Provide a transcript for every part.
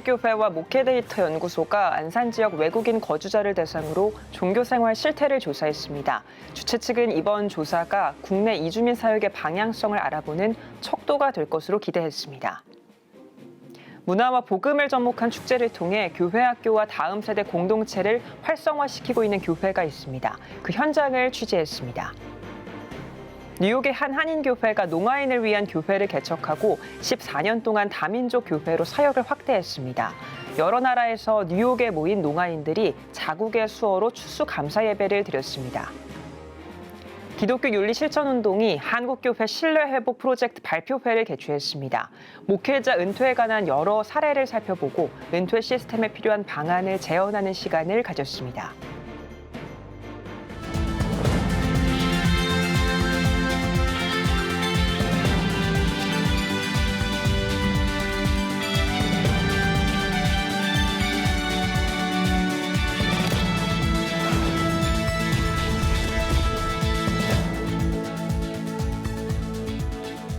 제1교회와 목회데이터 연구소가 안산 지역 외국인 거주자를 대상으로 종교생활 실태를 조사했습니다. 주최 측은 이번 조사가 국내 이주민 사역의 방향성을 알아보는 척도가 될 것으로 기대했습니다. 문화와 복음을 접목한 축제를 통해 교회 학교와 다음 세대 공동체를 활성화시키고 있는 교회가 있습니다. 그 현장을 취재했습니다. 뉴욕의 한 한인교회가 농아인을 위한 교회를 개척하고 14년 동안 다민족 교회로 사역을 확대했습니다. 여러 나라에서 뉴욕에 모인 농아인들이 자국의 수어로 추수감사 예배를 드렸습니다. 기독교 윤리실천운동이 한국교회 신뢰회복 프로젝트 발표회를 개최했습니다. 목회자 은퇴에 관한 여러 사례를 살펴보고 은퇴 시스템에 필요한 방안을 재현하는 시간을 가졌습니다.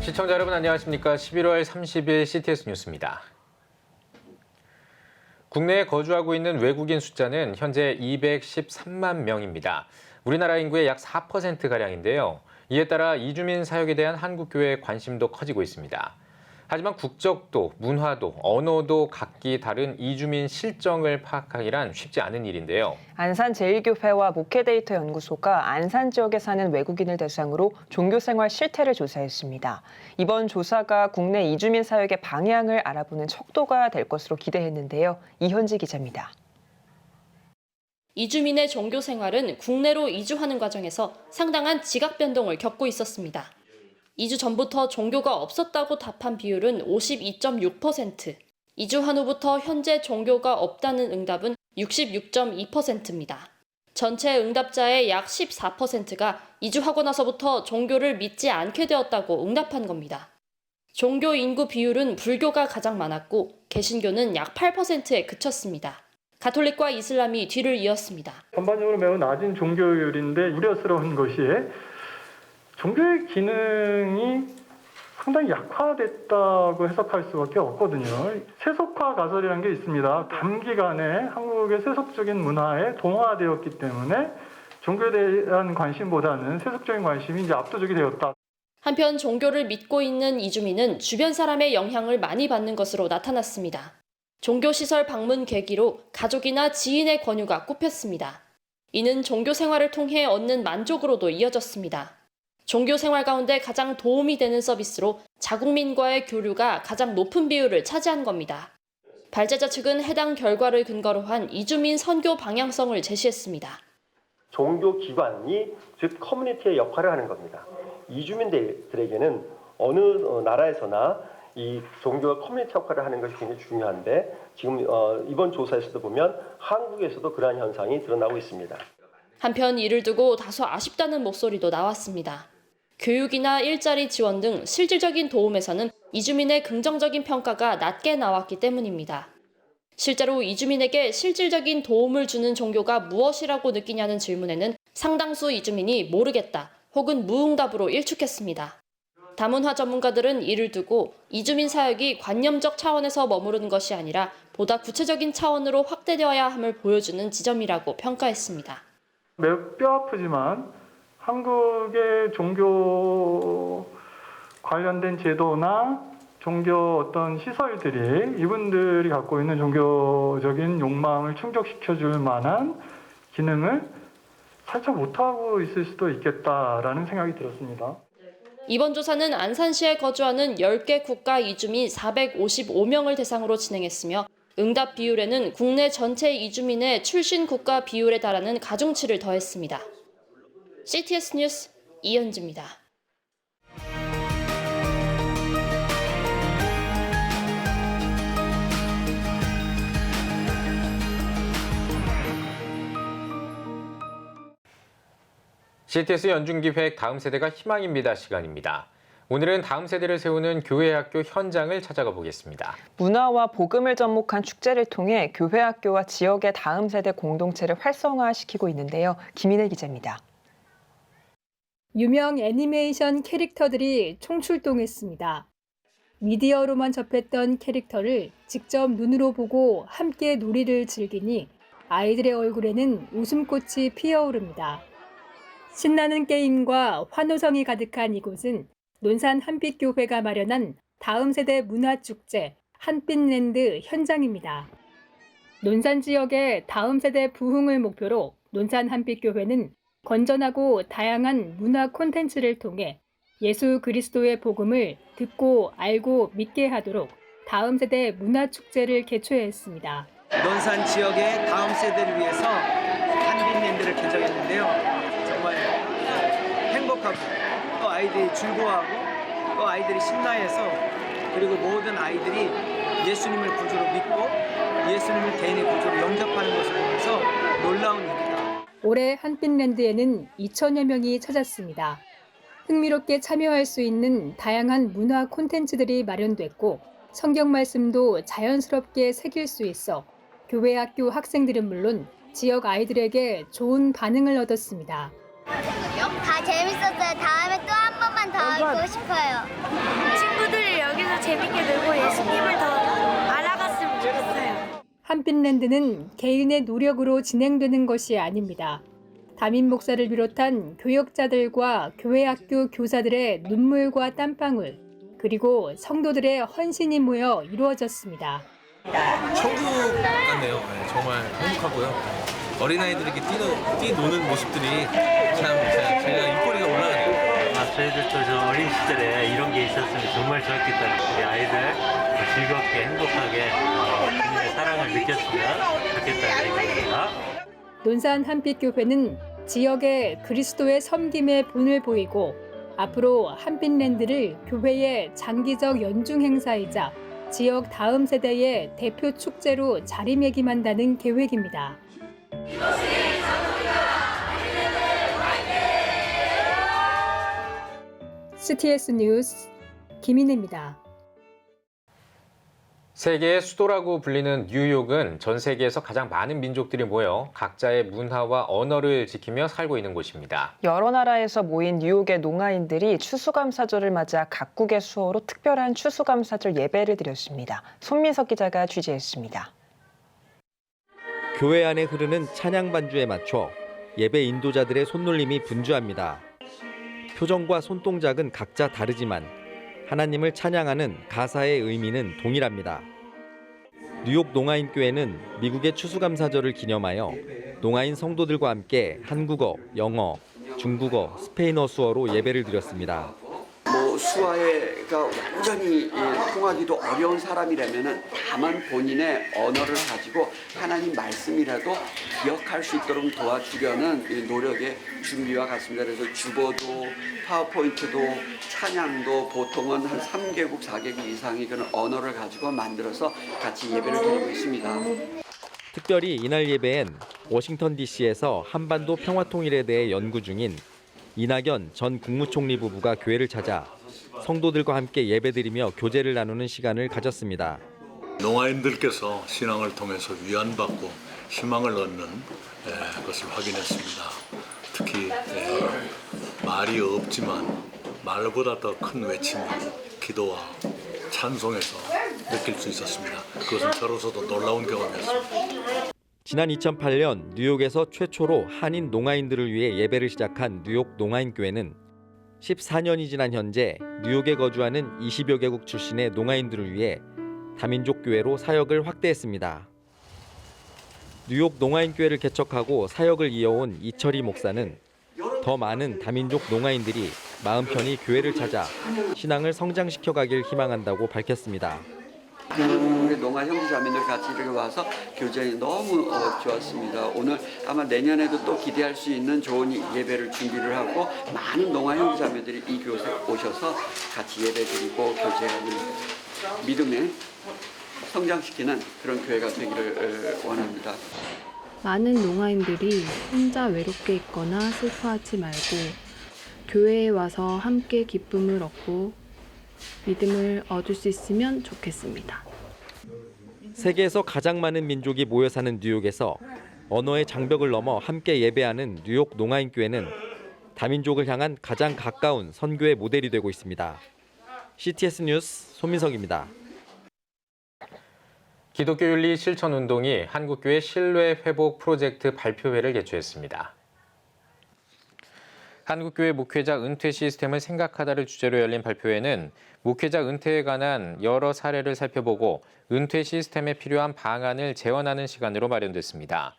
시청자 여러분 안녕하십니까? 11월 30일 CTS 뉴스입니다. 국내에 거주하고 있는 외국인 숫자는 현재 213만 명입니다. 우리나라 인구의 약 4%가량인데요. 이에 따라 이주민 사역에 대한 한국교회의 관심도 커지고 있습니다. 하지만 국적도, 문화도, 언어도 각기 다른 이주민 실정을 파악하기란 쉽지 않은 일인데요. 안산 제1교회와 목회데이터 연구소가 안산 지역에 사는 외국인을 대상으로 종교생활 실태를 조사했습니다. 이번 조사가 국내 이주민 사역의 방향을 알아보는 척도가 될 것으로 기대했는데요. 이현지 기자입니다. 이주민의 종교생활은 국내로 이주하는 과정에서 상당한 지각 변동을 겪고 있었습니다. 2주 전부터 종교가 없었다고 답한 비율은 52.6%, 이주한 후부터 현재 종교가 없다는 응답은 66.2%입니다. 전체 응답자의 약 14%가 이주하고 나서부터 종교를 믿지 않게 되었다고 응답한 겁니다. 종교 인구 비율은 불교가 가장 많았고 개신교는 약 8%에 그쳤습니다. 가톨릭과 이슬람이 뒤를 이었습니다. 전반적으로 매우 낮은 종교율인데 우려스러운 것이 종교의 기능이 상당히 약화됐다고 해석할 수밖에 없거든요. 세속화 가설이라는 게 있습니다. 단기간에 한국의 세속적인 문화에 동화되었기 때문에 종교에 대한 관심보다는 세속적인 관심이 이제 압도적이 되었다. 한편 종교를 믿고 있는 이주민은 주변 사람의 영향을 많이 받는 것으로 나타났습니다. 종교시설 방문 계기로 가족이나 지인의 권유가 꼽혔습니다. 이는 종교 생활을 통해 얻는 만족으로도 이어졌습니다. 종교 생활 가운데 가장 도움이 되는 서비스로 자국민과의 교류가 가장 높은 비율을 차지한 겁니다. 발제자 측은 해당 결과를 근거로 한 이주민 선교 방향성을 제시했습니다. 종교 기관이 즉 커뮤니티의 역할을 하는 겁니다. 이주민들에게는 어느 나라에서나 이 종교가 커뮤니티 역할을 하는 것이 굉장히 중요한데 지금 이번 조사에서도 보면 한국에서도 그러한 현상이 드러나고 있습니다. 한편 이를 두고 다소 아쉽다는 목소리도 나왔습니다. 교육이나 일자리 지원 등 실질적인 도움에서는 이주민의 긍정적인 평가가 낮게 나왔기 때문입니다. 실제로 이주민에게 실질적인 도움을 주는 종교가 무엇이라고 느끼냐는 질문에는 상당수 이주민이 모르겠다 혹은 무응답으로 일축했습니다. 다문화 전문가들은 이를 두고 이주민 사역이 관념적 차원에서 머무르는 것이 아니라 보다 구체적인 차원으로 확대되어야 함을 보여주는 지점이라고 평가했습니다. 매우 뼈아프지만 한국의 종교 관련된 제도나 종교 어떤 시설들이 이분들이 갖고 있는 종교적인 욕망을 충족시켜줄 만한 기능을 살짝 못하고 있을 수도 있겠다라는 생각이 들었습니다. 이번 조사는 안산시에 거주하는 10개 국가 이주민 455명을 대상으로 진행했으며 응답 비율에는 국내 전체 이주민의 출신 국가 비율에 달하는 가중치를 더했습니다. CTS 뉴스 이현지입니다. CTS 연중기획 다음 세대가 희망입니다 시간입니다. 오늘은 다음 세대를 세우는 교회 학교 현장을 찾아가 보겠습니다. 문화와 복음을 접목한 축제를 통해 교회 학교와 지역의 다음 세대 공동체를 활성화시키고 있는데요. 김인혜 기자입니다. 유명 애니메이션 캐릭터들이 총출동했습니다. 미디어로만 접했던 캐릭터를 직접 눈으로 보고 함께 놀이를 즐기니 아이들의 얼굴에는 웃음꽃이 피어오릅니다. 신나는 게임과 환호성이 가득한 이곳은 논산 한빛교회가 마련한 다음 세대 문화축제 한빛랜드 현장입니다. 논산 지역의 다음 세대 부흥을 목표로 논산 한빛교회는 건전하고 다양한 문화 콘텐츠를 통해 예수 그리스도의 복음을 듣고 알고 믿게 하도록 다음 세대 문화축제를 개최했습니다. 논산 지역의 다음 세대를 위해서 한빛랜드를 개정했는데요. 정말 행복하고 또 아이들이 즐거워하고 또 아이들이 신나해서 그리고 모든 아이들이 예수님을 구주로 믿고 예수님을 개인의 구주로 영접하는 것을 보면서 놀라운 일이다. 올해 한빛랜드에는 2천여 명이 찾았습니다. 흥미롭게 참여할 수 있는 다양한 문화 콘텐츠들이 마련됐고 성경 말씀도 자연스럽게 새길 수 있어 교회 학교 학생들은 물론 지역 아이들에게 좋은 반응을 얻었습니다. 다 재밌었어요. 다음에 또 한 번만 더 하고 싶어요. 친구들이 여기서 재밌게 놀고 예수님을 더 알아갔으면 좋겠어요. 한빛랜드는 개인의 노력으로 진행되는 것이 아닙니다. 담임 목사를 비롯한 교역자들과 교회 학교 교사들의 눈물과 땀방울, 그리고 성도들의 헌신이 모여 이루어졌습니다. 천국 같네요. 네, 정말 행복하고요. 어린아이들이 이렇게 뛰노는 모습들이 참 제가 입꼬리가 올라가네요. 저희들도 저 어린 시절에 이런 게 있었으면 정말 좋았겠다. 우리 아이들 즐겁게 행복하게 주님의 사랑을 느꼈으면 좋겠다는 얘기입니다. 논산 한빛교회는 지역에 그리스도의 섬김의 본을 보이고 앞으로 한빛랜드를 교회의 장기적 연중 행사이자 지역 다음 세대의 대표 축제로 자리매김한다는 계획입니다. CTS 뉴스 김인혜입니다. 세계의 수도라고 불리는 뉴욕은 전 세계에서 가장 많은 민족들이 모여 각자의 문화와 언어를 지키며 살고 있는 곳입니다. 여러 나라에서 모인 뉴욕의 농아인들이 추수감사절을 맞아 각국의 수어로 특별한 추수감사절 예배를 드렸습니다. 손민석 기자가 취재했습니다. 교회 안에 흐르는 찬양 반주에 맞춰 예배 인도자들의 손놀림이 분주합니다. 표정과 손동작은 각자 다르지만 하나님을 찬양하는 가사의 의미는 동일합니다. 뉴욕 농아인교회는 미국의 추수감사절을 기념하여 농아인 성도들과 함께 한국어, 영어, 중국어, 스페인어 수어로 예배를 드렸습니다. 수아가 완전히 통하기도 어려운 사람이라면 다만 본인의 언어를 가지고 하나님 말씀이라도 기억할 수 있도록 도와주려는 노력의 준비와 같습니다. 그래서 주보도 파워포인트도 찬양도 보통은 한 3개국, 4개국 이상의 그런 언어를 가지고 만들어서 같이 예배를 드리고 있습니다. 특별히 이날 예배엔 워싱턴 DC에서 한반도 평화통일에 대해 연구 중인 이낙연 전 국무총리 부부가 교회를 찾아 성도들과 함께 예배드리며 교제를 나누는 시간을 가졌습니다. 농아인들께서 신앙을 통해서 위안받고 희망을 얻는 것을 확인했습니다. 특히 말이 없지만 말보다 더 큰 외침, 기도와 찬송에서 느낄 수 있었습니다. 그것은 저로서도 놀라운 경험이었습니다. 지난 2008년 뉴욕에서 최초로 한인 농아인들을 위해 예배를 시작한 뉴욕 농아인교회는 14년이 지난 현재 뉴욕에 거주하는 20여 개국 출신의 농아인들을 위해 다민족 교회로 사역을 확대했습니다. 뉴욕 농아인교회를 개척하고 사역을 이어온 이철희 목사는 더 많은 다민족 농아인들이 마음 편히 교회를 찾아 신앙을 성장시켜가길 희망한다고 밝혔습니다. 우리 농아 형제자매들 같이 이렇게 와서 교제가 너무 좋았습니다. 오늘 아마 내년에도 또 기대할 수 있는 좋은 예배를 준비를 하고 많은 농아 형제자매들이 이 교회에 오셔서 같이 예배드리고 교제하는 믿음에 성장시키는 그런 교회가 되기를 원합니다. 많은 농아인들이 혼자 외롭게 있거나 슬퍼하지 말고 교회에 와서 함께 기쁨을 얻고 믿음을 얻을 수 있으면 좋겠습니다. 세계에서 가장 많은 민족이 모여 사는 뉴욕에서 언어의 장벽을 넘어 함께 예배하는 뉴욕 농아인교회는 다민족을 향한 가장 가까운 선교의 모델이 되고 있습니다. CTS 뉴스 손민석입니다. 기독교윤리 실천운동이 한국교회 신뢰회복 프로젝트 발표회를 개최했습니다. 한국교회 목회자 은퇴 시스템을 생각하다를 주제로 열린 발표회는 목회자 은퇴에 관한 여러 사례를 살펴보고 은퇴 시스템에 필요한 방안을 제언하는 시간으로 마련됐습니다.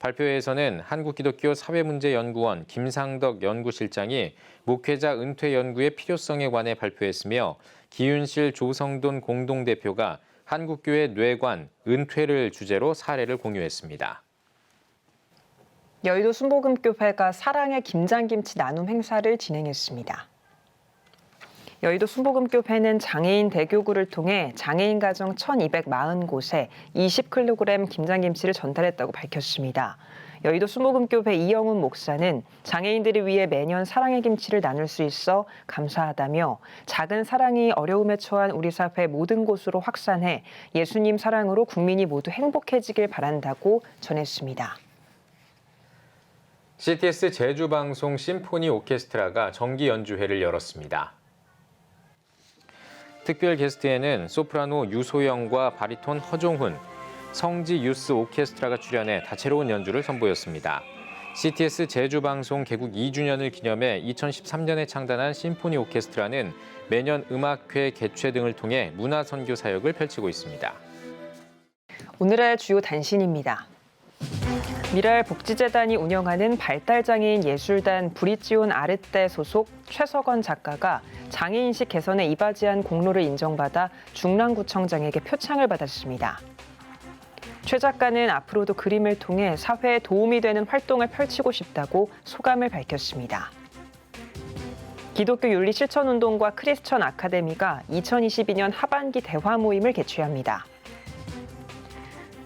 발표회에서는 한국기독교 사회문제연구원 김상덕 연구실장이 목회자 은퇴 연구의 필요성에 관해 발표했으며 기윤실 조성돈 공동대표가 한국교회 뇌관 은퇴를 주제로 사례를 공유했습니다. 여의도 순복음교회가 사랑의 김장김치 나눔 행사를 진행했습니다. 여의도 순복음교회는 장애인 대교구를 통해 장애인 가정 1,240곳에 20kg 김장김치를 전달했다고 밝혔습니다. 여의도 순복음교회 이영훈 목사는 장애인들을 위해 매년 사랑의 김치를 나눌 수 있어 감사하다며 작은 사랑이 어려움에 처한 우리 사회 모든 곳으로 확산해 예수님 사랑으로 국민이 모두 행복해지길 바란다고 전했습니다. CTS 제주방송 심포니 오케스트라가 정기 연주회를 열었습니다. 특별 게스트에는 소프라노 유소영과 바리톤 허종훈, 성지 유스 오케스트라가 출연해 다채로운 연주를 선보였습니다. CTS 제주방송 개국 2주년을 기념해 2013년에 창단한 심포니 오케스트라는 매년 음악회 개최 등을 통해 문화선교 사역을 펼치고 있습니다. 오늘의 주요 단신입니다. 미랄복지재단이 운영하는 발달장애인 예술단 브릿지온 아르떼 소속 최석원 작가가 장애인식 개선에 이바지한 공로를 인정받아 중랑구청장에게 표창을 받았습니다. 최 작가는 앞으로도 그림을 통해 사회에 도움이 되는 활동을 펼치고 싶다고 소감을 밝혔습니다. 기독교 윤리 실천운동과 크리스천 아카데미가 2022년 하반기 대화 모임을 개최합니다.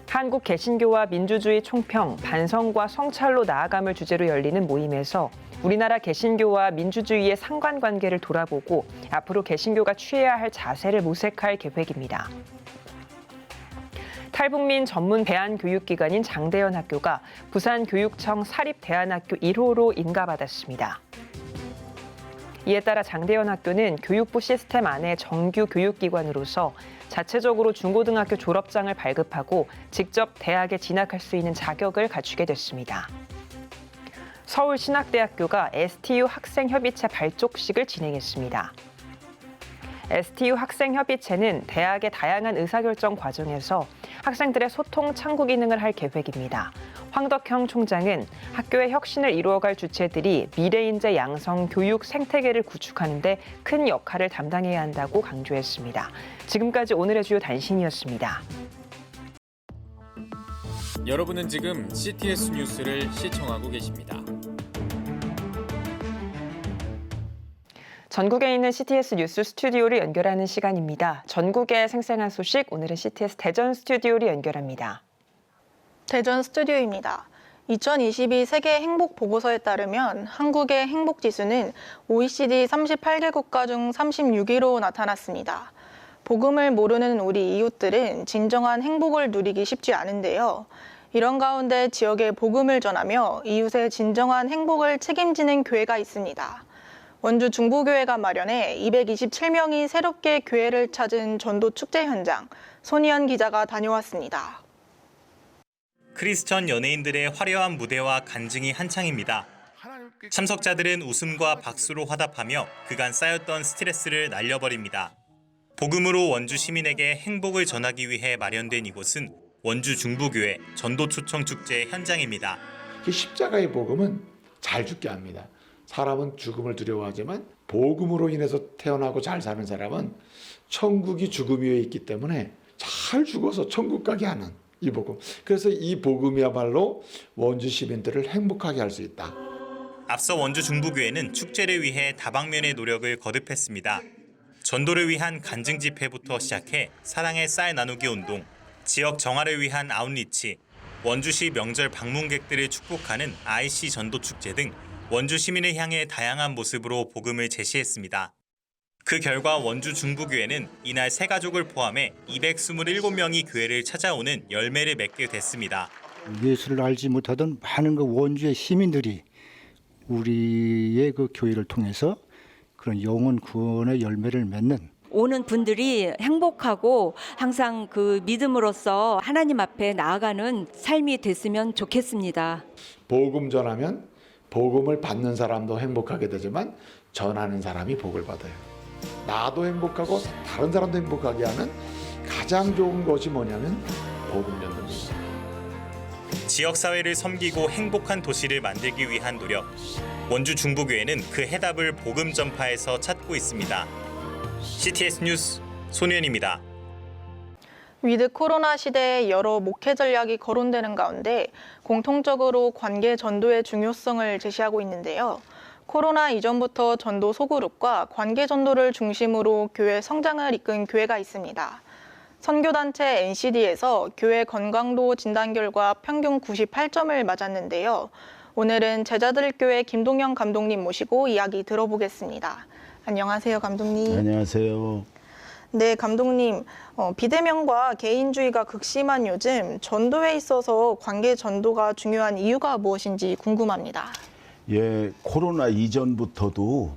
한국 개신교와 민주주의 총평, 반성과 성찰로 나아감을 주제로 열리는 모임에서 우리나라 개신교와 민주주의의 상관관계를 돌아보고 앞으로 개신교가 취해야 할 자세를 모색할 계획입니다. 탈북민 전문 대안교육기관인 장대현 학교가 부산교육청 사립대안학교 1호로 인가받았습니다. 이에 따라 장대현 학교는 교육부 시스템 안의 정규 교육기관으로서 자체적으로 중고등학교 졸업장을 발급하고 직접 대학에 진학할 수 있는 자격을 갖추게 됐습니다. 서울신학대학교가 STU 학생협의체 발족식을 진행했습니다. STU 학생협의체는 대학의 다양한 의사결정 과정에서 학생들의 소통 창구 기능을 할 계획입니다. 황덕형 총장은 학교의 혁신을 이루어갈 주체들이 미래인재 양성 교육 생태계를 구축하는 데 큰 역할을 담당해야 한다고 강조했습니다. 지금까지 오늘의 주요 단신이었습니다. 여러분은 지금 CTS 뉴스를 시청하고 계십니다. 전국에 있는 CTS 뉴스 스튜디오를 연결하는 시간입니다. 전국의 생생한 소식, 오늘은 CTS 대전 스튜디오를 연결합니다. 대전 스튜디오입니다. 2022 세계 행복 보고서에 따르면 한국의 행복 지수는 OECD 38개국 가 중 36위로 나타났습니다. 복음을 모르는 우리 이웃들은 진정한 행복을 누리기 쉽지 않은데요. 이런 가운데 지역에 복음을 전하며 이웃의 진정한 행복을 책임지는 교회가 있습니다. 원주 중부교회가 마련해 227명이 새롭게 교회를 찾은 전도 축제 현장, 손희연 기자가 다녀왔습니다. 크리스천 연예인들의 화려한 무대와 간증이 한창입니다. 참석자들은 웃음과 박수로 화답하며 그간 쌓였던 스트레스를 날려버립니다. 복음으로 원주 시민에게 행복을 전하기 위해 마련된 이곳은 원주 중부교회 전도초청 축제 현장입니다. 십자가의 복음은 잘 죽게 합니다. 사람은 죽음을 두려워하지만 복음으로 인해서 태어나고 잘 사는 사람은 천국이 죽음 위에 있기 때문에 잘 죽어서 천국 가게 하는 이 복음. 그래서 이 복음이야말로 원주 시민들을 행복하게 할 수 있다. 앞서 원주 중부교회는 축제를 위해 다방면의 노력을 거듭했습니다. 전도를 위한 간증 집회부터 시작해 사랑의 쌀 나누기 운동, 지역 정화를 위한 아웃리치, 원주시 명절 방문객들을 축복하는 IC 전도 축제 등 원주 시민을 향해 다양한 모습으로 복음을 제시했습니다. 그 결과 원주 중부교회는 이날 세 가족을 포함해 227명이 교회를 찾아오는 열매를 맺게 됐습니다. 예수를 알지 못하던 많은 그 원주의 시민들이 우리의 그 교회를 통해서 그런 영혼 구원의 열매를 맺는 오는 분들이 행복하고 항상 그 믿음으로써 하나님 앞에 나아가는 삶이 됐으면 좋겠습니다. 복음 전하면 복음을 받는 사람도 행복하게 되지만 전하는 사람이 복을 받아요. 나도 행복하고 다른 사람도 행복하게 하는 가장 좋은 것이 뭐냐면 복음 전도입니다. 지역사회를 섬기고 행복한 도시를 만들기 위한 노력. 원주 중부교회는 그 해답을 복음 전파에서 찾고 있습니다. CTS 뉴스 손현입니다. 위드 코로나 시대에 여러 목회 전략이 거론되는 가운데 공통적으로 관계 전도의 중요성을 제시하고 있는데요. 코로나 이전부터 전도 소그룹과 관계 전도를 중심으로 교회 성장을 이끈 교회가 있습니다. 선교단체 NCD에서 교회 건강도 진단 결과 평균 98점을 맞았는데요. 오늘은 제자들 교회 김동영 감독님 모시고 이야기 들어보겠습니다. 안녕하세요, 감독님. 안녕하세요. 네, 감독님. 비대면과 개인주의가 극심한 요즘 전도에 있어서 관계 전도가 중요한 이유가 무엇인지 궁금합니다. 예, 코로나 이전부터도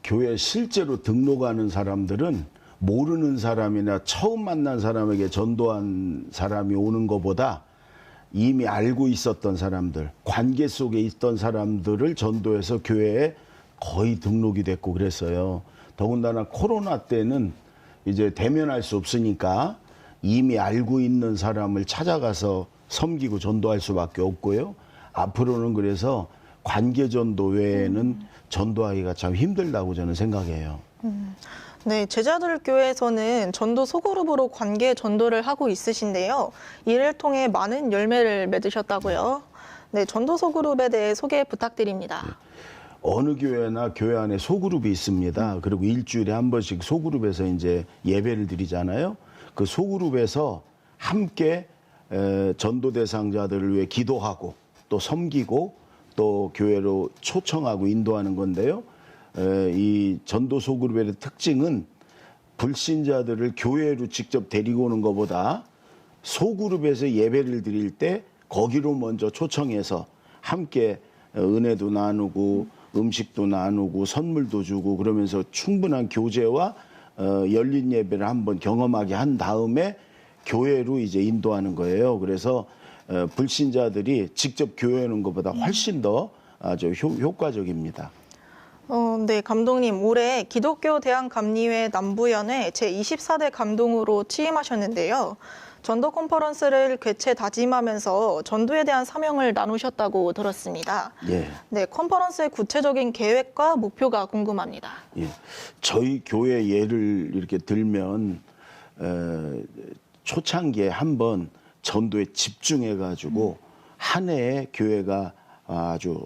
교회 실제로 등록하는 사람들은 모르는 사람이나 처음 만난 사람에게 전도한 사람이 오는 것보다 이미 알고 있었던 사람들, 관계 속에 있던 사람들을 전도해서 교회에 거의 등록이 됐고 그랬어요. 더군다나 코로나 때는 이제 대면할 수 없으니까 이미 알고 있는 사람을 찾아가서 섬기고 전도할 수밖에 없고요. 앞으로는 그래서 관계 전도 외에는 전도하기가 참 힘들다고 저는 생각해요. 네, 제자들 교회에서는 전도 소그룹으로 관계 전도를 하고 있으신데요. 이를 통해 많은 열매를 맺으셨다고요. 네, 전도 소그룹에 대해 소개 부탁드립니다. 어느 교회나 교회 안에 소그룹이 있습니다. 그리고 일주일에 한 번씩 소그룹에서 이제 예배를 드리잖아요. 그 소그룹에서 함께 전도 대상자들을 위해 기도하고 또 섬기고 또 교회로 초청하고 인도하는 건데요. 이 전도 소그룹의 특징은 불신자들을 교회로 직접 데리고 오는 것보다 소그룹에서 예배를 드릴 때 거기로 먼저 초청해서 함께 은혜도 나누고 음식도 나누고 선물도 주고 그러면서 충분한 교제와 열린 예배를 한번 경험하게 한 다음에 교회로 이제 인도하는 거예요. 그래서 불신자들이 직접 교회 오는 것보다 훨씬 더 아주 효과적입니다. 네, 감독님. 올해 기독교 대한감리회 남부연회 제24대 감동으로 취임하셨는데요. 전도 컨퍼런스를 개최 다짐하면서 전도에 대한 사명을 나누셨다고 들었습니다. 예. 네, 컨퍼런스의 구체적인 계획과 목표가 궁금합니다. 예. 저희 교회 예를 이렇게 들면 초창기에 한번 전도에 집중해가지고 한 해에 교회가 아주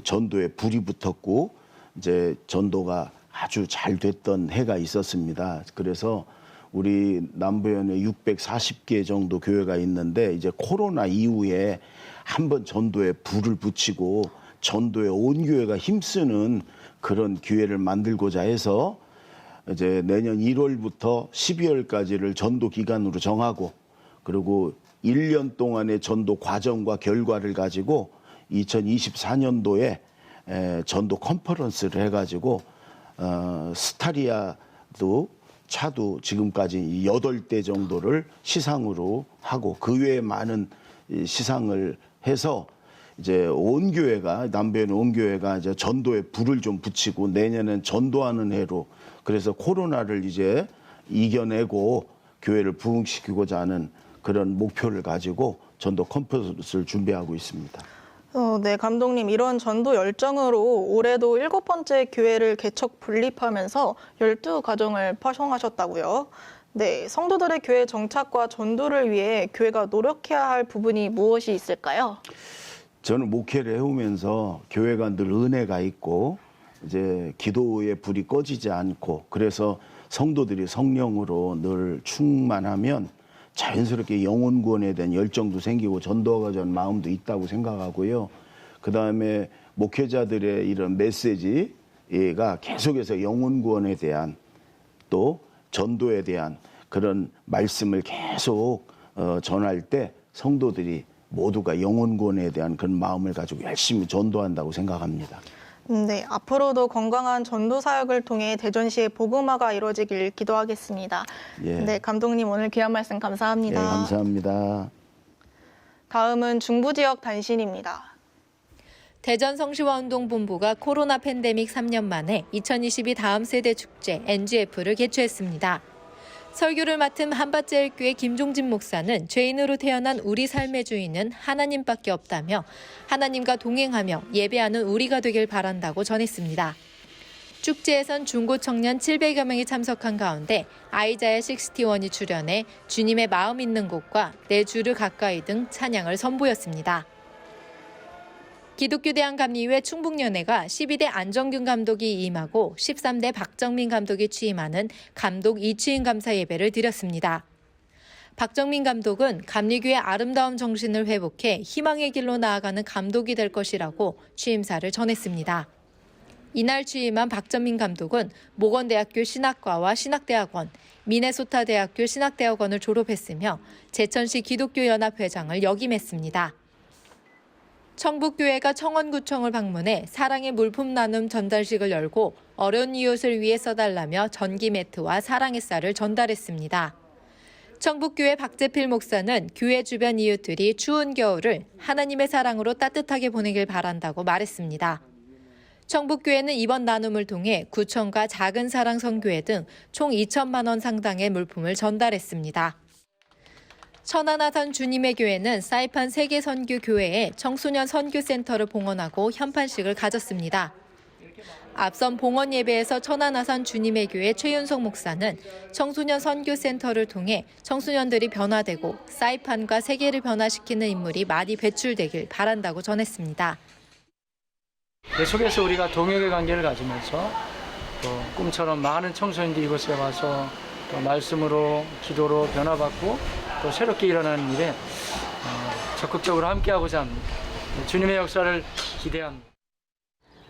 전도에 불이 붙었고 이제 전도가 아주 잘 됐던 해가 있었습니다. 그래서 우리 남부연에 640개 정도 교회가 있는데 이제 코로나 이후에 한번 전도에 불을 붙이고 전도에 온 교회가 힘쓰는 그런 기회를 만들고자 해서 이제 내년 1월부터 12월까지를 전도 기간으로 정하고 그리고 1년 동안의 전도 과정과 결과를 가지고 2024년도에 전도 컨퍼런스를 해가지고 스타리아도 차도 지금까지 8대 정도를 시상으로 하고 그 외에 많은 시상을 해서 이제 온 교회가 남부연의 온 교회가 이제 전도에 불을 좀 붙이고 내년엔 전도하는 해로 그래서 코로나를 이제 이겨내고 교회를 부흥시키고자 하는 그런 목표를 가지고 전도 컨퍼런스를 준비하고 있습니다. 네, 감독님. 이런 전도 열정으로 올해도 7번째 교회를 개척 분립하면서 12가정을 파송하셨다고요. 네, 성도들의 교회 정착과 전도를 위해 교회가 노력해야 할 부분이 무엇이 있을까요? 저는 목회를 해오면서 교회가 늘 은혜가 있고 이제 기도의 불이 꺼지지 않고 그래서 성도들이 성령으로 늘 충만하면 자연스럽게 영혼 구원에 대한 열정도 생기고 전도하고자 하는 마음도 있다고 생각하고요. 그다음에 목회자들의 이런 메시지가 계속해서 영혼 구원에 대한 또 전도에 대한 그런 말씀을 계속 전할 때 성도들이 모두가 영혼 구원에 대한 그런 마음을 가지고 열심히 전도한다고 생각합니다. 네, 앞으로도 건강한 전도 사역을 통해 대전시의 복음화가 이루어지길 기도하겠습니다. 예. 네, 감독님 오늘 귀한 말씀 감사합니다. 예, 감사합니다. 다음은 중부 지역 단신입니다. 대전성시화운동본부가 코로나 팬데믹 3년 만에 2022 다음 세대 축제 NGF를 개최했습니다. 설교를 맡은 한밭제일교회 김종진 목사는 죄인으로 태어난 우리 삶의 주인은 하나님밖에 없다며 하나님과 동행하며 예배하는 우리가 되길 바란다고 전했습니다. 축제에선 중고청년 700여 명이 참석한 가운데 아이자야 61이 출연해 주님의 마음 있는 곳과 내 주를 가까이 등 찬양을 선보였습니다. 기독교대한감리회 충북연회가 12대 안정균 감독이 임하고 13대 박정민 감독이 취임하는 감독 2취임 감사 예배를 드렸습니다. 박정민 감독은 감리교의 아름다운 정신을 회복해 희망의 길로 나아가는 감독이 될 것이라고 취임사를 전했습니다. 이날 취임한 박정민 감독은 모건대학교 신학과와 신학대학원, 미네소타 대학교 신학대학원을 졸업했으며 제천시 기독교연합회장을 역임했습니다. 청북교회가 청원구청을 방문해 사랑의 물품 나눔 전달식을 열고 어려운 이웃을 위해 써달라며 전기 매트와 사랑의 쌀을 전달했습니다. 청북교회 박재필 목사는 교회 주변 이웃들이 추운 겨울을 하나님의 사랑으로 따뜻하게 보내길 바란다고 말했습니다. 청북교회는 이번 나눔을 통해 구청과 작은 사랑 선교회 등 총 2천만 원 상당의 물품을 전달했습니다. 천안아산 주님의 교회는 사이판 세계선교교회에 청소년 선교센터를 봉헌하고 현판식을 가졌습니다. 앞선 봉헌 예배에서 천안아산 주님의 교회 최윤석 목사는 청소년 선교센터를 통해 청소년들이 변화되고 사이판과 세계를 변화시키는 인물이 많이 배출되길 바란다고 전했습니다. 계속해서 우리가 동역의 관계를 가지면서 또 꿈처럼 많은 청소년들이 이곳에 와서 또 말씀으로 기도로 변화받고 또 새롭게 일어나는 일에 적극적으로 함께하고자 합니다. 주님의 역사를 기대합니다.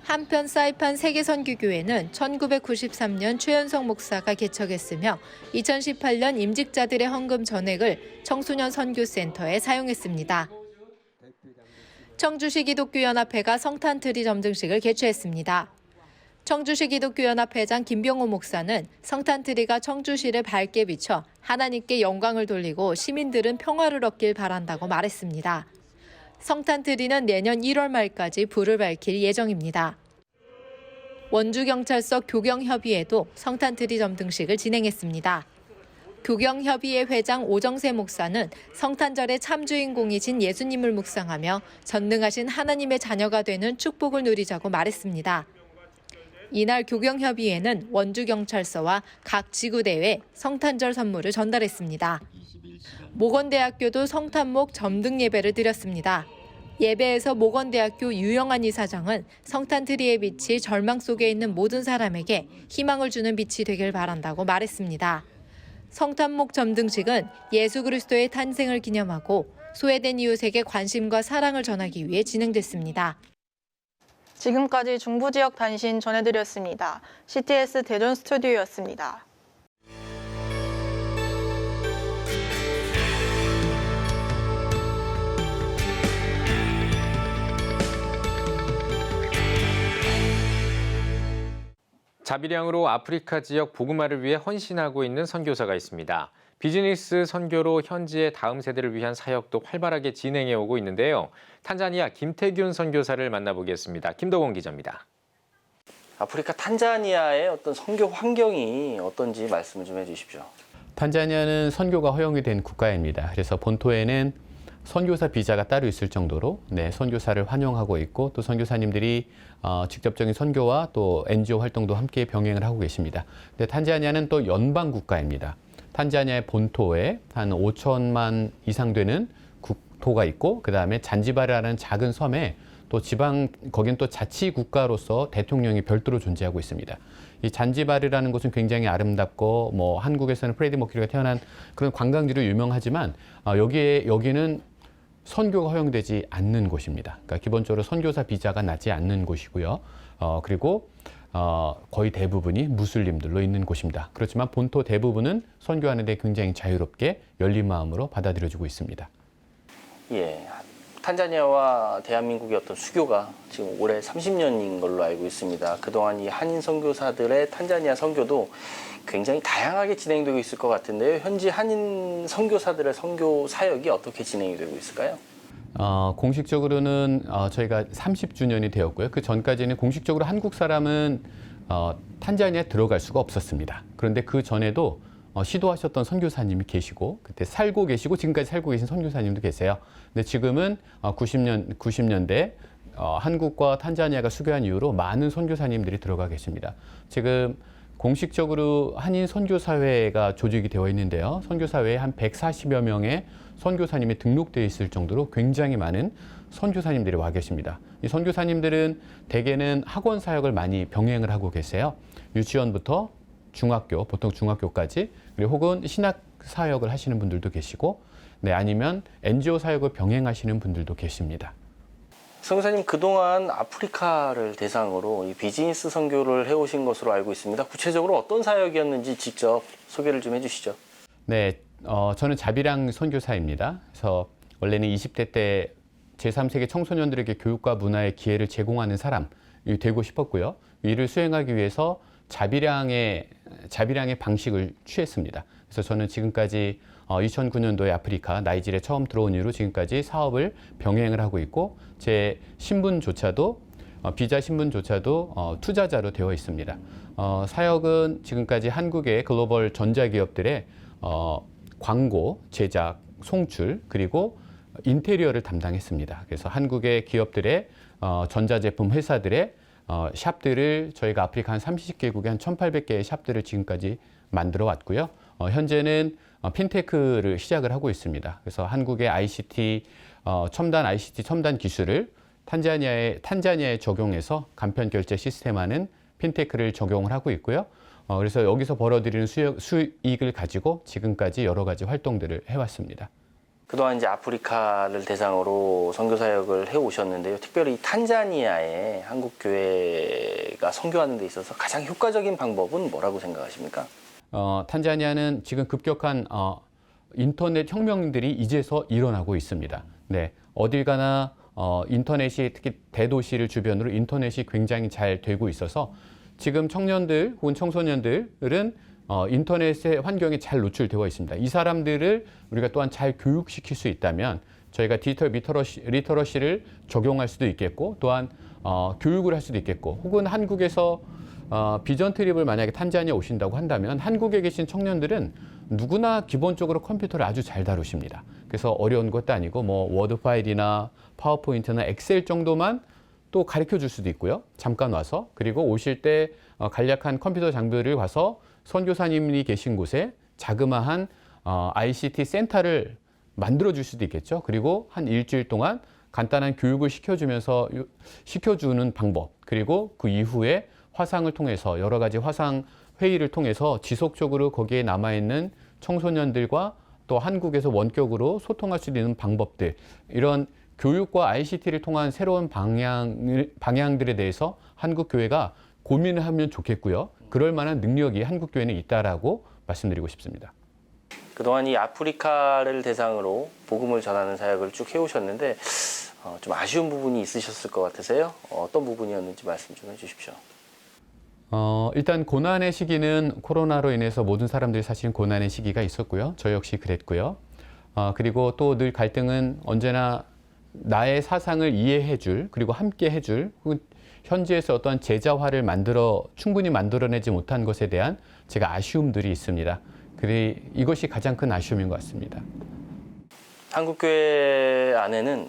한편 사이판 세계선교교회는 1993년 최연석 목사가 개척했으며 2018년 임직자들의 헌금 전액을 청소년 선교센터에 사용했습니다. 청주시 기독교연합회가 성탄트리 점등식을 개최했습니다. 청주시 기독교연합회장 김병호 목사는 성탄트리가 청주시를 밝게 비춰 하나님께 영광을 돌리고 시민들은 평화를 얻길 바란다고 말했습니다. 성탄트리는 내년 1월 말까지 불을 밝힐 예정입니다. 원주경찰서 교경협의회도 성탄트리 점등식을 진행했습니다. 교경협의회 회장 오정세 목사는 성탄절의 참주인공이신 예수님을 묵상하며 전능하신 하나님의 자녀가 되는 축복을 누리자고 말했습니다. 이날 교경협의회는 원주경찰서와 각 지구대회 성탄절 선물을 전달했습니다. 모건대학교도 성탄목 점등 예배를 드렸습니다. 예배에서 모건대학교 유영한 이사장은 성탄트리의 빛이 절망 속에 있는 모든 사람에게 희망을 주는 빛이 되길 바란다고 말했습니다. 성탄목 점등식은 예수 그리스도의 탄생을 기념하고 소외된 이웃에게 관심과 사랑을 전하기 위해 진행됐습니다. 지금까지 중부 지역 단신 전해드렸습니다. CTS 대전 스튜디오였습니다. 자비량으로 아프리카 지역 복음화를 위해 헌신하고 있는 선교사가 있습니다. 비즈니스 선교로 현지의 다음 세대를 위한 사역도 활발하게 진행해 오고 있는데요. 탄자니아 김태균 선교사를 만나보겠습니다. 김덕원 기자입니다. 아프리카 탄자니아의 어떤 선교 환경이 어떤지 말씀을 좀 해주십시오. 탄자니아는 선교가 허용이 된 국가입니다. 그래서 본토에는 선교사 비자가 따로 있을 정도로 선교사를 환영하고 있고 또 선교사님들이 직접적인 선교와 또 NGO 활동도 함께 병행을 하고 계십니다. 근데 탄자니아는 또 연방 국가입니다. 탄자니아의 본토에 한 5천만 이상 되는 국토가 있고 그다음에 잔지바르라는 작은 섬에 또 지방 거긴 또 자치 국가로서 대통령이 별도로 존재하고 있습니다. 이 잔지바르라는 곳은 굉장히 아름답고 뭐 한국에서는 프레디 머큐리가 태어난 그런 관광지로 유명하지만 여기는 선교가 허용되지 않는 곳입니다. 그러니까 기본적으로 선교사 비자가 나지 않는 곳이고요. 그리고 거의 대부분이 무슬림들로 있는 곳입니다. 그렇지만 본토 대부분은 선교하는 데 굉장히 자유롭게 열린 마음으로 받아들여지고 있습니다. 예, 탄자니아와 대한민국의 어떤 수교가 지금 올해 30년인 걸로 알고 있습니다. 그동안 이 한인 선교사들의 탄자니아 선교도 굉장히 다양하게 진행되고 있을 것 같은데요. 현지 한인 선교사들의 선교 사역이 어떻게 진행이 되고 있을까요? 공식적으로는 저희가 30주년이 되었고요. 그 전까지는 공식적으로 한국 사람은 탄자니아에 들어갈 수가 없었습니다. 그런데 그 전에도 시도하셨던 선교사님이 계시고 그때 살고 계시고 지금까지 살고 계신 선교사님도 계세요. 근데 지금은 90년대 한국과 탄자니아가 수교한 이후로 많은 선교사님들이 들어가 계십니다. 지금 공식적으로 한인 선교사회가 조직이 되어 있는데요. 선교사회에 한 140여 명의 선교사님이 등록되어 있을 정도로 굉장히 많은 선교사님들이 와 계십니다. 이 선교사님들은 대개는 학원 사역을 많이 병행을 하고 계세요. 유치원부터 중학교, 보통 중학교까지, 그리고 혹은 신학 사역을 하시는 분들도 계시고, 네, 아니면 NGO 사역을 병행하시는 분들도 계십니다. 선교사님, 그동안 아프리카를 대상으로 이 비즈니스 선교를 해오신 것으로 알고 있습니다. 구체적으로 어떤 사역이었는지 직접 소개를 좀 해주시죠. 네, 저는 자비랑 선교사입니다. 그래서 원래는 20대 때 제3세계 청소년들에게 교육과 문화의 기회를 제공하는 사람이 되고 싶었고요. 이를 수행하기 위해서 자비량의 방식을 취했습니다. 그래서 저는 지금까지 2009년도에 아프리카 나이지리아에 처음 들어온 이후로 지금까지 사업을 병행을 하고 있고 제 신분조차도 비자 신분조차도 투자자로 되어 있습니다. 사역은 지금까지 한국의 글로벌 전자기업들의 광고, 제작, 송출 그리고 인테리어를 담당했습니다. 그래서 한국의 기업들의 전자제품 회사들의 샵들을 저희가 아프리카 한 30개국에 한 1,800개의 샵들을 지금까지 만들어 왔고요. 현재는 핀테크를 시작을 하고 있습니다. 그래서 한국의 ICT, 첨단 기술을 탄자니아에 적용해서 간편 결제 시스템화는 핀테크를 적용을 하고 있고요. 그래서 여기서 벌어들이는 수익을 가지고 지금까지 여러 가지 활동들을 해왔습니다. 그동안 이제 아프리카를 대상으로 선교사역을 해오셨는데요. 특별히 탄자니아의 한국 교회가 선교하는 데 있어서 가장 효과적인 방법은 뭐라고 생각하십니까? 탄자니아는 지금 급격한 인터넷 혁명들이 이제서 일어나고 있습니다. 네, 어딜 가나 인터넷이 특히 대도시를 주변으로 인터넷이 굉장히 잘 되고 있어서 지금 청년들 혹은 청소년들은 인터넷의 환경에 잘 노출되어 있습니다. 이 사람들을 우리가 또한 잘 교육시킬 수 있다면 저희가 디지털 리터러시를 적용할 수도 있겠고 또한 교육을 할 수도 있겠고 혹은 한국에서 비전 트립을 만약에 탄자니아 오신다고 한다면 한국에 계신 청년들은 누구나 기본적으로 컴퓨터를 아주 잘 다루십니다. 그래서 어려운 것도 아니고 뭐 워드 파일이나 파워포인트나 엑셀 정도만 또 가르쳐 줄 수도 있고요. 잠깐 와서 그리고 오실 때 간략한 컴퓨터 장비를 와서 선교사님이 계신 곳에 자그마한 ICT 센터를 만들어 줄 수도 있겠죠. 그리고 한 일주일 동안 간단한 교육을 시켜주는 방법 그리고 그 이후에 화상을 통해서 여러 가지 화상 회의를 통해서 지속적으로 거기에 남아있는 청소년들과 또 한국에서 원격으로 소통할 수 있는 방법들 이런 교육과 ICT를 통한 새로운 방향들에 대해서 한국 교회가 고민을 하면 좋겠고요. 그럴 만한 능력이 한국 교회는 있다라고 말씀드리고 싶습니다. 그동안 이 아프리카를 대상으로 복음을 전하는 사역을 쭉 해오셨는데 좀 아쉬운 부분이 있으셨을 것 같으세요. 어떤 부분이었는지 말씀 좀 해주십시오. 일단 고난의 시기는 코로나로 인해서 모든 사람들이 사실 고난의 시기가 있었고요. 저 역시 그랬고요. 그리고 또 늘 갈등은 언제나 나의 사상을 이해해줄 그리고 함께 해줄 현지에서 어떠한 제자화를 충분히 만들어내지 못한 것에 대한 제가 아쉬움들이 있습니다. 이것이 가장 큰 아쉬움인 것 같습니다. 한국교회 안에는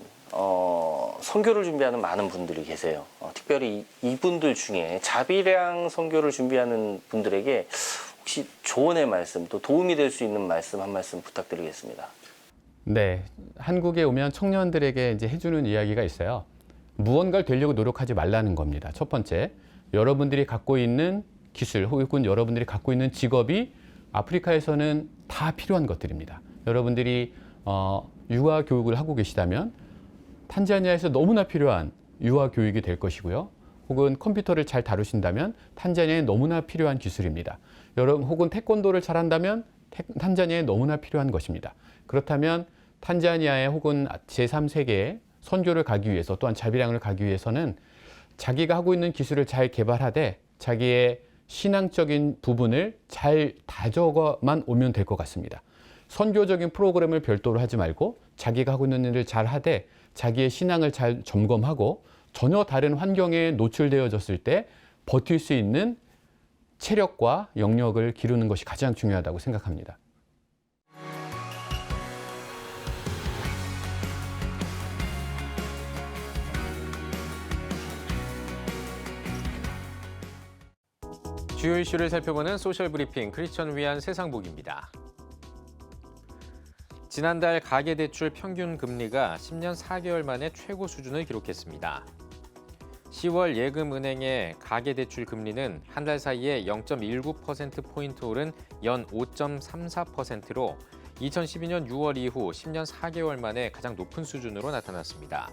선교를 준비하는 많은 분들이 계세요. 특별히 이분들 중에 자비량 선교를 준비하는 분들에게 혹시 조언의 말씀, 또 도움이 될 수 있는 말씀 한 말씀 부탁드리겠습니다. 네, 한국에 오면 청년들에게 이제 해주는 이야기가 있어요. 무언가를 되려고 노력하지 말라는 겁니다. 첫 번째, 여러분들이 갖고 있는 기술 혹은 여러분들이 갖고 있는 직업이 아프리카에서는 다 필요한 것들입니다. 여러분들이 유아 교육을 하고 계시다면 탄자니아에서 너무나 필요한 유아 교육이 될 것이고요. 혹은 컴퓨터를 잘 다루신다면 탄자니아에 너무나 필요한 기술입니다. 혹은 태권도를 잘한다면 탄자니아에 너무나 필요한 것입니다. 그렇다면 탄자니아에 혹은 제3세계에 선교를 가기 위해서 또한 자비량을 가기 위해서는 자기가 하고 있는 기술을 잘 개발하되 자기의 신앙적인 부분을 잘 다져만 오면 될 것 같습니다. 선교적인 프로그램을 별도로 하지 말고 자기가 하고 있는 일을 잘 하되 자기의 신앙을 잘 점검하고 전혀 다른 환경에 노출되어졌을 때 버틸 수 있는 체력과 영역을 기르는 것이 가장 중요하다고 생각합니다. 주요 이슈를 살펴보는 소셜 브리핑 크리스천 위한 세상복입니다. 지난달 가계대출 평균 금리가 10년 4개월 만에 최고 수준을 기록했습니다. 10월 예금은행의 가계대출 금리는 한 달 사이에 0.19%포인트 오른 연 5.34%로 2012년 6월 이후 10년 4개월 만에 가장 높은 수준으로 나타났습니다.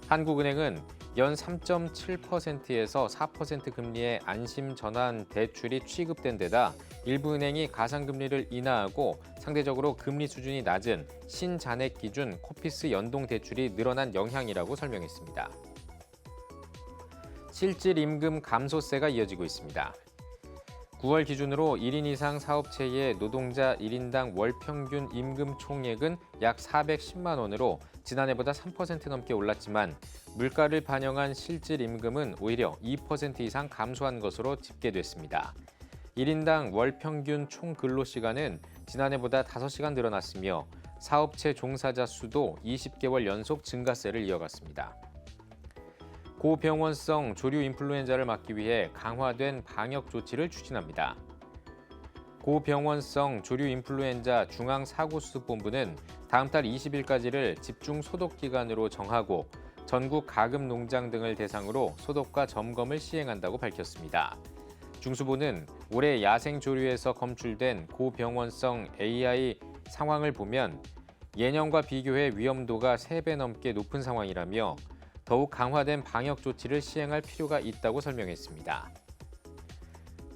한국은행은 연 3.7%에서 4% 금리의 안심 전환 대출이 취급된 데다 일부 은행이 가상금리를 인하하고 상대적으로 금리 수준이 낮은 신잔액 기준 코피스 연동 대출이 늘어난 영향이라고 설명했습니다. 실질 임금 감소세가 이어지고 있습니다. 9월 기준으로 1인 이상 사업체의 노동자 1인당 월 평균 임금 총액은 약 410만 원으로 지난해보다 3% 넘게 올랐지만 물가를 반영한 실질 임금은 오히려 2% 이상 감소한 것으로 집계됐습니다. 1인당 월 평균 총 근로시간은 지난해보다 5시간 늘어났으며 사업체 종사자 수도 20개월 연속 증가세를 이어갔습니다. 고병원성 조류 인플루엔자를 막기 위해 강화된 방역 조치를 추진합니다. 고병원성 조류 인플루엔자 중앙사고수습본부는 다음 달 20일까지를 집중 소독 기간으로 정하고 전국 가금 농장 등을 대상으로 소독과 점검을 시행한다고 밝혔습니다. 중수부는 올해 야생 조류에서 검출된 고병원성 AI 상황을 보면 예년과 비교해 위험도가 3배 넘게 높은 상황이라며 더욱 강화된 방역 조치를 시행할 필요가 있다고 설명했습니다.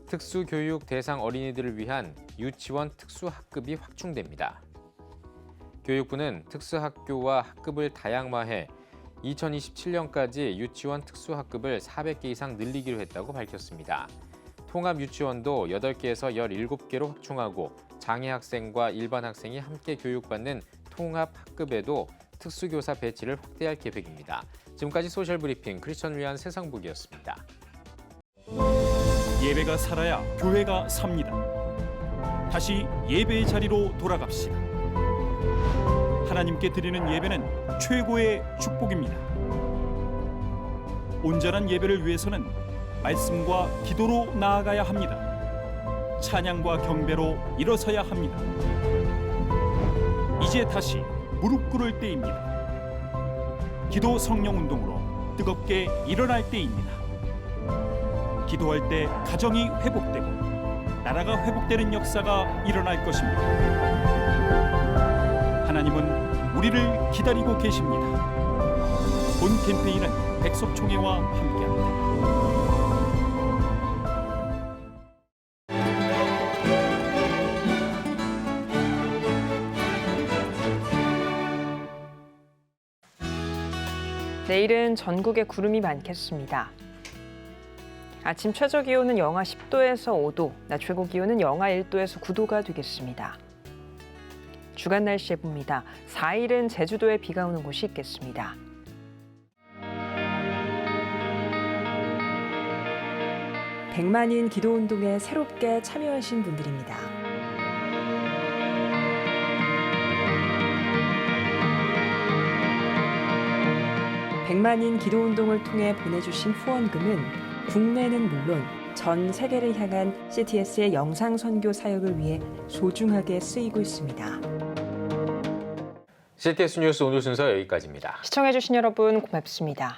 특수교육 대상 어린이들을 위한 유치원 특수학급이 확충됩니다. 교육부는 특수학교와 학급을 다양화해 2027년까지 유치원 특수학급을 400개 이상 늘리기로 했다고 밝혔습니다. 통합유치원도 8개에서 17개로 확충하고 장애 학생과 일반 학생이 함께 교육받는 통합학급에도 특수교사 배치를 확대할 계획입니다. 지금까지 소셜브리핑 크리스천 위한 세상복이었습니다. 예배가 살아야 교회가 삽니다. 다시 예배의 자리로 돌아갑시다. 하나님께 드리는 예배는 최고의 축복입니다. 온전한 예배를 위해서는 말씀과 기도로 나아가야 합니다. 찬양과 경배로 일어서야 합니다. 이제 다시 무릎 꿇을 때입니다. 기도 성령 운동으로 뜨겁게 일어날 때입니다. 기도할 때 가정이 회복되고 나라가 회복되는 역사가 일어날 것입니다. 하나님은 우리를 기다리고 계십니다. 본 캠페인은 백석총회와 함께합니다. 내일은 전국에 구름이 많겠습니다. 아침 최저 기온은 영하 10도에서 5도, 낮 최고 기온은 영하 1도에서 9도가 되겠습니다. 주간 날씨 예보입니다. 4일은 제주도에 비가 오는 곳이 있겠습니다. 백만인 기도운동에 새롭게 참여하신 분들입니다. 백만인 기도운동을 통해 보내주신 후원금은 국내는 물론 전 세계를 향한 CTS의 영상 선교 사역을 위해 소중하게 쓰이고 있습니다. CTS 뉴스 오늘 순서 여기까지입니다. 시청해주신 여러분 고맙습니다.